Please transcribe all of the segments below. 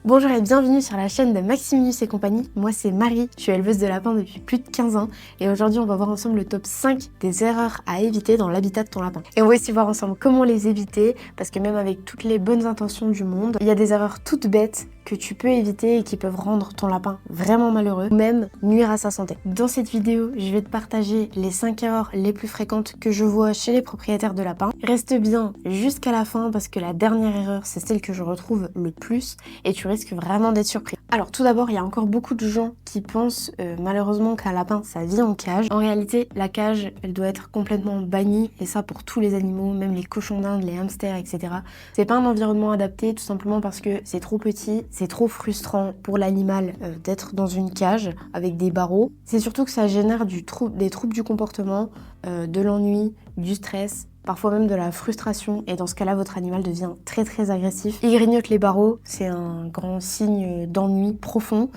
Bonjour et bienvenue sur la chaîne de Maximinus et compagnie. Moi c'est Marie, je suis éleveuse de lapins depuis plus de 15 ans et aujourd'hui on va voir ensemble le top 5 des erreurs à éviter dans l'habitat de ton lapin. Et on va aussi voir ensemble comment les éviter parce que même avec toutes les bonnes intentions du monde, il y a des erreurs toutes bêtes que tu peux éviter et qui peuvent rendre ton lapin vraiment malheureux ou même nuire à sa santé. Dans cette vidéo, je vais te partager les 5 erreurs les plus fréquentes que je vois chez les propriétaires de lapins. Reste bien jusqu'à la fin parce que la dernière erreur, c'est celle que je retrouve le plus et tu risques vraiment d'être surpris. Alors tout d'abord, il y a encore beaucoup de gens qui pensent malheureusement qu'un lapin, ça vit en cage. En réalité, la cage, elle doit être complètement bannie et ça pour tous les animaux, même les cochons d'Inde, les hamsters, etc. C'est pas un environnement adapté tout simplement parce que c'est trop petit, c'est trop frustrant pour l'animal d'être dans une cage avec des barreaux. C'est surtout que ça génère des troubles du comportement, de l'ennui, du stress, parfois même de la frustration, et dans ce cas-là, votre animal devient très agressif. Il grignote les barreaux, c'est un grand signe d'ennui profond,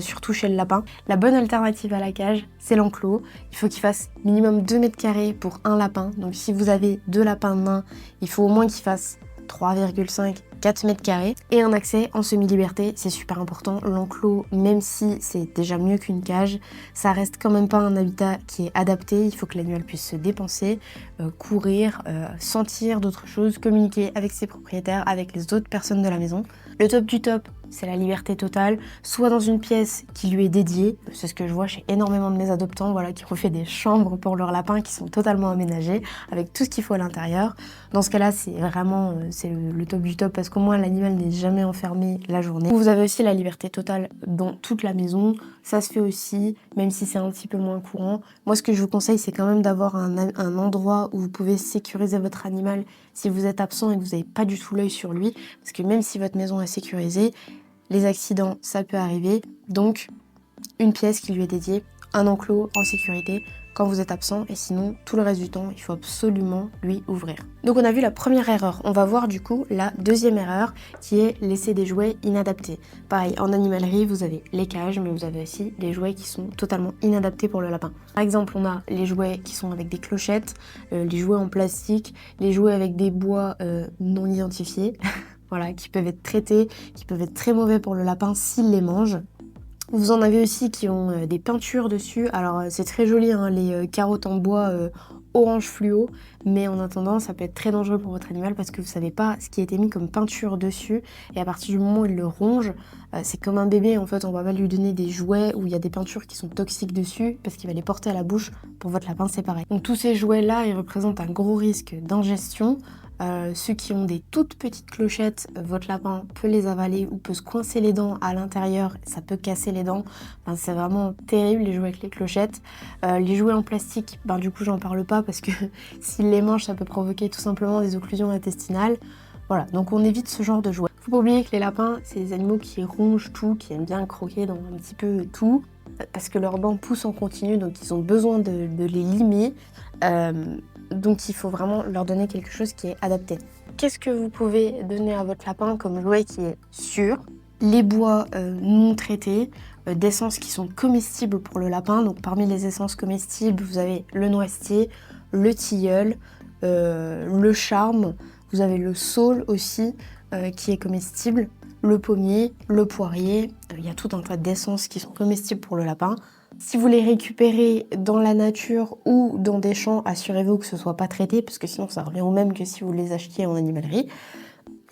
surtout chez le lapin. La bonne alternative à la cage, c'est l'enclos. Il faut qu'il fasse minimum 2 mètres carrés pour un lapin. Donc si vous avez 2 lapins nains, il faut au moins qu'il fasse 3,5-4 mètres carrés et un accès en semi-liberté, c'est super important. L'enclos, même si c'est déjà mieux qu'une cage, ça reste quand même pas un habitat qui est adapté. Il faut que l'animal puisse se dépenser, courir, sentir d'autres choses, communiquer avec ses propriétaires, avec les autres personnes de la maison. Le top du top, c'est la liberté totale, soit dans une pièce qui lui est dédiée, c'est ce que je vois chez énormément de mes adoptants, voilà, qui refait des chambres pour leurs lapins qui sont totalement aménagées, avec tout ce qu'il faut à l'intérieur. Dans ce cas-là, c'est vraiment le top du top, parce qu'au moins l'animal n'est jamais enfermé la journée. Vous avez aussi la liberté totale dans toute la maison, ça se fait aussi, même si c'est un petit peu moins courant. Moi, ce que je vous conseille, c'est quand même d'avoir un endroit où vous pouvez sécuriser votre animal si vous êtes absent et que vous n'avez pas du tout l'œil sur lui, parce que même si votre maison est sécurisée, les accidents, ça peut arriver. Donc, une pièce qui lui est dédiée, un enclos en sécurité quand vous êtes absent, et sinon, tout le reste du temps, il faut absolument lui ouvrir. Donc on a vu la première erreur. On va voir du coup la deuxième erreur qui est laisser des jouets inadaptés. Pareil, en animalerie, vous avez les cages, mais vous avez aussi des jouets qui sont totalement inadaptés pour le lapin. Par exemple, on a les jouets qui sont avec des clochettes, les jouets en plastique, les jouets avec des bois non identifiés. Voilà, qui peuvent être traités, qui peuvent être très mauvais pour le lapin s'il les mange. Vous en avez aussi qui ont des peintures dessus. Alors c'est très joli, hein, les carottes en bois orange fluo, mais en attendant ça peut être très dangereux pour votre animal parce que vous savez pas ce qui a été mis comme peinture dessus, et à partir du moment où il le ronge, c'est comme un bébé en fait. On va pas lui donner des jouets où il y a des peintures qui sont toxiques dessus parce qu'il va les porter à la bouche. Pour votre lapin c'est pareil. Donc tous ces jouets là, ils représentent un gros risque d'ingestion. Ceux qui ont des toutes petites clochettes, votre lapin peut les avaler ou peut se coincer les dents à l'intérieur, ça peut casser les dents. Enfin, c'est vraiment terrible les jouets avec les clochettes. Les jouets en plastique, du coup j'en parle pas parce que s'il les mange ça peut provoquer tout simplement des occlusions intestinales. Voilà, donc on évite ce genre de jouets. Faut pas oublier que les lapins, c'est des animaux qui rongent tout, qui aiment bien croquer dans un petit peu tout, parce que leurs dents poussent en continu, donc ils ont besoin de les limer. Donc il faut vraiment leur donner quelque chose qui est adapté. Qu'est-ce que vous pouvez donner à votre lapin comme jouet qui est sûr? Les bois non traités, des essences qui sont comestibles pour le lapin. Donc parmi les essences comestibles, vous avez le noisetier, le tilleul, le charme, vous avez le saule aussi qui est comestible, le pommier, le poirier. Il y a tout un tas d'essences qui sont comestibles pour le lapin. Si vous les récupérez dans la nature ou dans des champs, assurez-vous que ce soit pas traité, parce que sinon ça revient au même que si vous les achetiez en animalerie.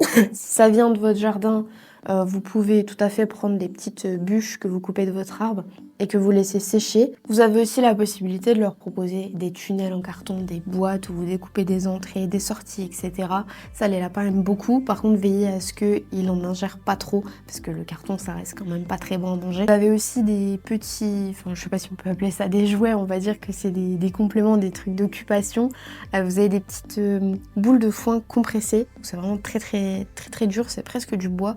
Si ça vient de votre jardin, vous pouvez tout à fait prendre des petites bûches que vous coupez de votre arbre et que vous laissez sécher. Vous avez aussi la possibilité de leur proposer des tunnels en carton, des boîtes où vous découpez des entrées, des sorties, etc. Ça, les lapins aiment beaucoup. Par contre, veillez à ce qu'ils n'en ingèrent pas trop, parce que le carton, ça reste quand même pas très bon à manger. Vous avez aussi des petits, je sais pas si on peut appeler ça des jouets, on va dire que c'est des compléments, des trucs d'occupation. Vous avez des petites boules de foin compressées. C'est vraiment très dur, c'est presque du bois.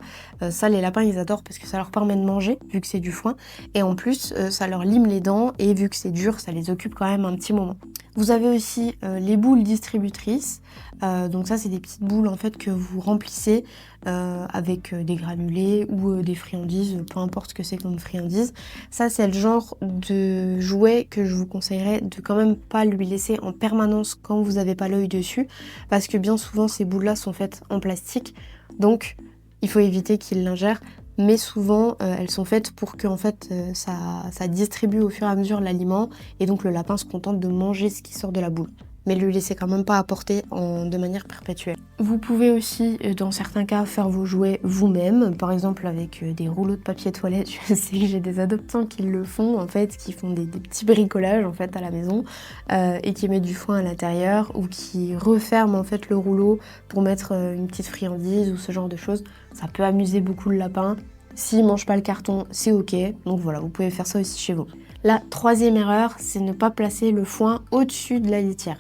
Ça, les lapins, ils adorent parce que ça leur permet de manger, vu que c'est du foin. Et en plus, ça leur lime les dents et vu que c'est dur, ça les occupe quand même un petit moment. Vous avez aussi les boules distributrices. Donc ça, c'est des petites boules en fait que vous remplissez avec des granulés ou des friandises, peu importe ce que c'est comme friandises. Ça, c'est le genre de jouet que je vous conseillerais de quand même pas lui laisser en permanence quand vous n'avez pas l'œil dessus, parce que bien souvent, ces boules-là sont faites en plastique. Donc, il faut éviter qu'il l'ingère. mais souvent elles sont faites pour que en fait ça distribue au fur et à mesure l'aliment et donc le lapin se contente de manger ce qui sort de la boule. Mais le laissez quand même pas apporter de manière perpétuelle. Vous pouvez aussi, dans certains cas, faire vos jouets vous-même, par exemple avec des rouleaux de papier toilette. Je sais que j'ai des adoptants qui le font, en fait, qui font des petits bricolages en fait à la maison et qui mettent du foin à l'intérieur ou qui referment en fait le rouleau pour mettre une petite friandise ou ce genre de choses. Ça peut amuser beaucoup le lapin. S'il mange pas le carton, c'est ok. Donc voilà, vous pouvez faire ça aussi chez vous. La troisième erreur, c'est ne pas placer le foin au-dessus de la litière.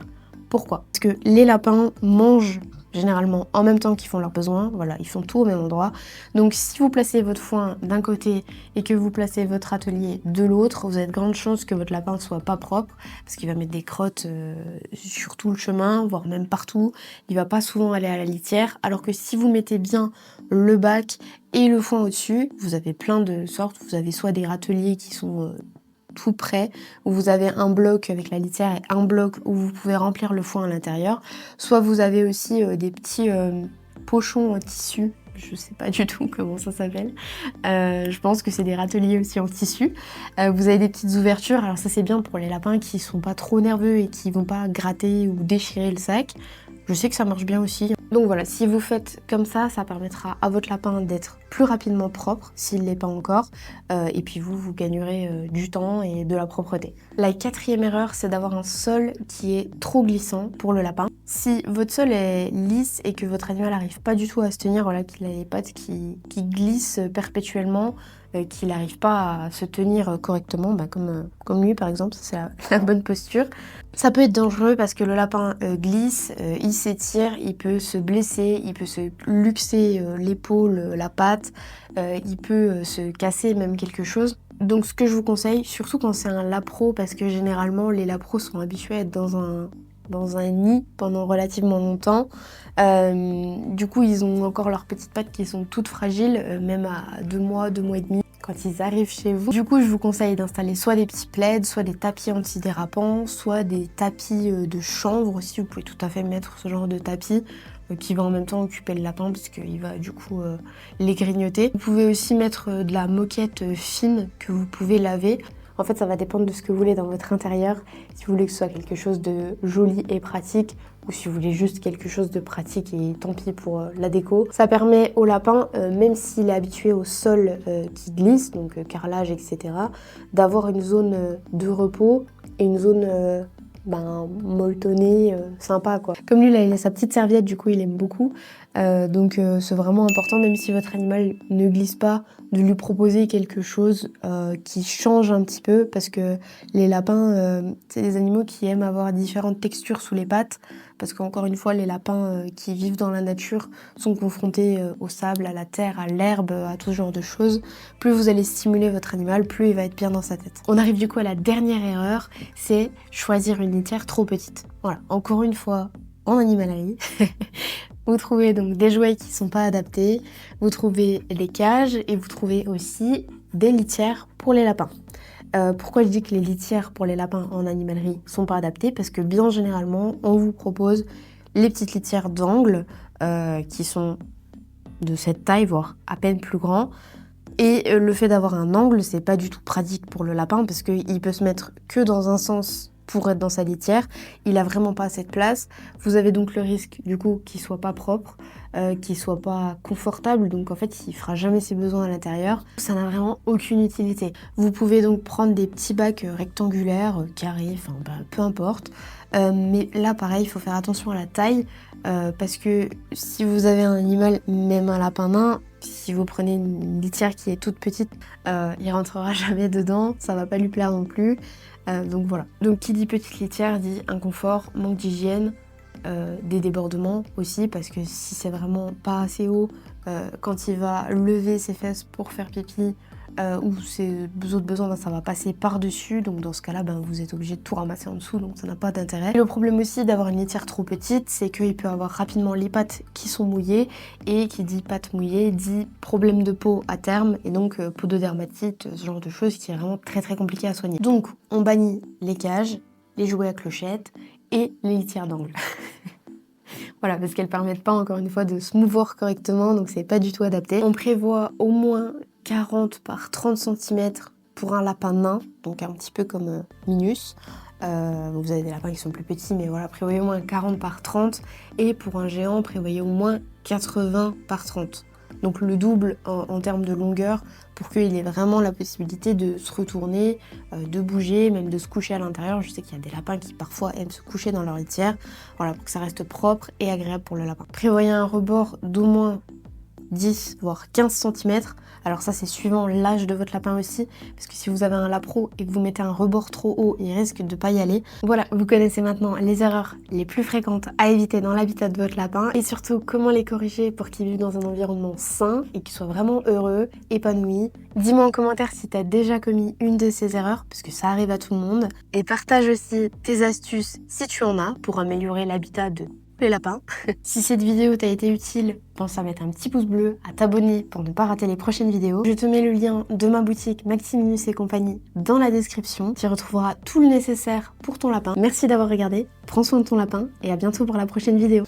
Pourquoi? Parce que les lapins mangent généralement en même temps qu'ils font leurs besoins, voilà, ils font tout au même endroit. Donc si vous placez votre foin d'un côté et que vous placez votre atelier de l'autre, vous avez de grandes chances que votre lapin ne soit pas propre, parce qu'il va mettre des crottes sur tout le chemin, voire même partout. Il va pas souvent aller à la litière, alors que si vous mettez bien le bac et le foin au-dessus, vous avez plein de sortes. Vous avez soit des râteliers qui sont tout près, où vous avez un bloc avec la litière et un bloc où vous pouvez remplir le foin à l'intérieur. Soit vous avez aussi des petits pochons en tissu, je sais pas du tout comment ça s'appelle. Je pense que c'est des râteliers aussi en tissu. Vous avez des petites ouvertures, alors ça c'est bien pour les lapins qui sont pas trop nerveux et qui vont pas gratter ou déchirer le sac. Je sais que ça marche bien aussi. Donc voilà, si vous faites comme ça permettra à votre lapin d'être plus rapidement propre, s'il ne l'est pas encore, et puis vous gagnerez du temps et de la propreté. La quatrième erreur, c'est d'avoir un sol qui est trop glissant pour le lapin. Si votre sol est lisse et que votre animal n'arrive pas du tout à se tenir, voilà, qu'il a les pattes qui glissent perpétuellement, qu'il n'arrive pas à se tenir correctement, comme lui par exemple, c'est la bonne posture. Ça peut être dangereux parce que le lapin glisse, il s'étire, il peut se blesser, il peut se luxer l'épaule, la patte, il peut se casser même quelque chose. Donc ce que je vous conseille, surtout quand c'est un lapro, parce que généralement les lapros sont habitués à être dans un nid pendant relativement longtemps. Du coup, ils ont encore leurs petites pattes qui sont toutes fragiles, même à 2 mois, 2 mois et demi quand ils arrivent chez vous. Du coup, je vous conseille d'installer soit des petits plaids, soit des tapis antidérapants, soit des tapis de chanvre aussi. Vous pouvez tout à fait mettre ce genre de tapis qui va en même temps occuper le lapin puisqu'il va du coup les grignoter. Vous pouvez aussi mettre de la moquette fine que vous pouvez laver. En fait, ça va dépendre de ce que vous voulez dans votre intérieur. Si vous voulez que ce soit quelque chose de joli et pratique, ou si vous voulez juste quelque chose de pratique et tant pis pour la déco. Ça permet au lapin, même s'il est habitué au sol qui glisse, donc carrelage, etc., d'avoir une zone de repos et une zone molletonnée, sympa quoi. Comme lui, là, il a sa petite serviette, du coup, il aime beaucoup. Donc c'est vraiment important, même si votre animal ne glisse pas, de lui proposer quelque chose qui change un petit peu, parce que les lapins, c'est des animaux qui aiment avoir différentes textures sous les pattes, parce qu'encore une fois, les lapins qui vivent dans la nature sont confrontés au sable, à la terre, à l'herbe, à tout ce genre de choses. Plus vous allez stimuler votre animal, plus il va être bien dans sa tête. On arrive du coup à la dernière erreur, c'est choisir une litière trop petite. Voilà, encore une fois, en animalerie. Vous trouvez donc des jouets qui ne sont pas adaptés, vous trouvez des cages et vous trouvez aussi des litières pour les lapins. Pourquoi je dis que les litières pour les lapins en animalerie sont pas adaptées? Parce que bien généralement, on vous propose les petites litières d'angle qui sont de cette taille, voire à peine plus grand. Et le fait d'avoir un angle, c'est pas du tout pratique pour le lapin parce qu'il peut se mettre que dans un sens pour être dans sa litière. Il a vraiment pas assez de place. Vous avez donc le risque du coup qu'il soit pas propre, qu'il soit pas confortable. Donc en fait, il fera jamais ses besoins à l'intérieur. Ça n'a vraiment aucune utilité. Vous pouvez donc prendre des petits bacs rectangulaires, carrés, peu importe. Mais là, pareil, il faut faire attention à la taille parce que si vous avez un animal, même un lapin nain, si vous prenez une litière qui est toute petite, il rentrera jamais dedans, ça va pas lui plaire non plus. Donc voilà. Donc qui dit petite litière dit inconfort, manque d'hygiène, des débordements aussi, parce que si c'est vraiment pas assez haut, quand il va lever ses fesses pour faire pipi ou ses autres besoins, ça va passer par-dessus. Donc dans ce cas-là, vous êtes obligé de tout ramasser en dessous, donc ça n'a pas d'intérêt. Le problème aussi d'avoir une litière trop petite, c'est qu'il peut avoir rapidement les pattes qui sont mouillées, et qui dit pattes mouillées dit problème de peau à terme, et donc peau de dermatite, ce genre de choses qui est vraiment très très compliqué à soigner. Donc on bannit les cages, les jouets à clochettes et les litières d'angle. Voilà, parce qu'elles permettent pas encore une fois de se mouvoir correctement, donc c'est pas du tout adapté. On prévoit au moins 40 par 30 cm pour un lapin nain, donc un petit peu comme Minus. Vous avez des lapins qui sont plus petits, mais voilà, prévoyez au moins 40 par 30. Et pour un géant, prévoyez au moins 80 par 30. Donc le double en termes de longueur pour qu'il ait vraiment la possibilité de se retourner, de bouger, même de se coucher à l'intérieur. Je sais qu'il y a des lapins qui parfois aiment se coucher dans leur litière, voilà, pour que ça reste propre et agréable pour le lapin. Prévoyez un rebord d'au moins 10 voire 15 cm. Alors ça c'est suivant l'âge de votre lapin aussi, parce que si vous avez un lapro et que vous mettez un rebord trop haut, il risque de pas y aller. Voilà, vous connaissez maintenant les erreurs les plus fréquentes à éviter dans l'habitat de votre lapin et surtout comment les corriger pour qu'il vive dans un environnement sain et qu'il soit vraiment heureux, épanoui. Dis-moi en commentaire si tu as déjà commis une de ces erreurs, parce que ça arrive à tout le monde. Et partage aussi tes astuces si tu en as pour améliorer l'habitat de les lapins. Si cette vidéo t'a été utile, pense à mettre un petit pouce bleu, à t'abonner pour ne pas rater les prochaines vidéos. Je te mets le lien de ma boutique Maximinus et compagnie dans la description. Tu y retrouveras tout le nécessaire pour ton lapin. Merci d'avoir regardé, prends soin de ton lapin et à bientôt pour la prochaine vidéo.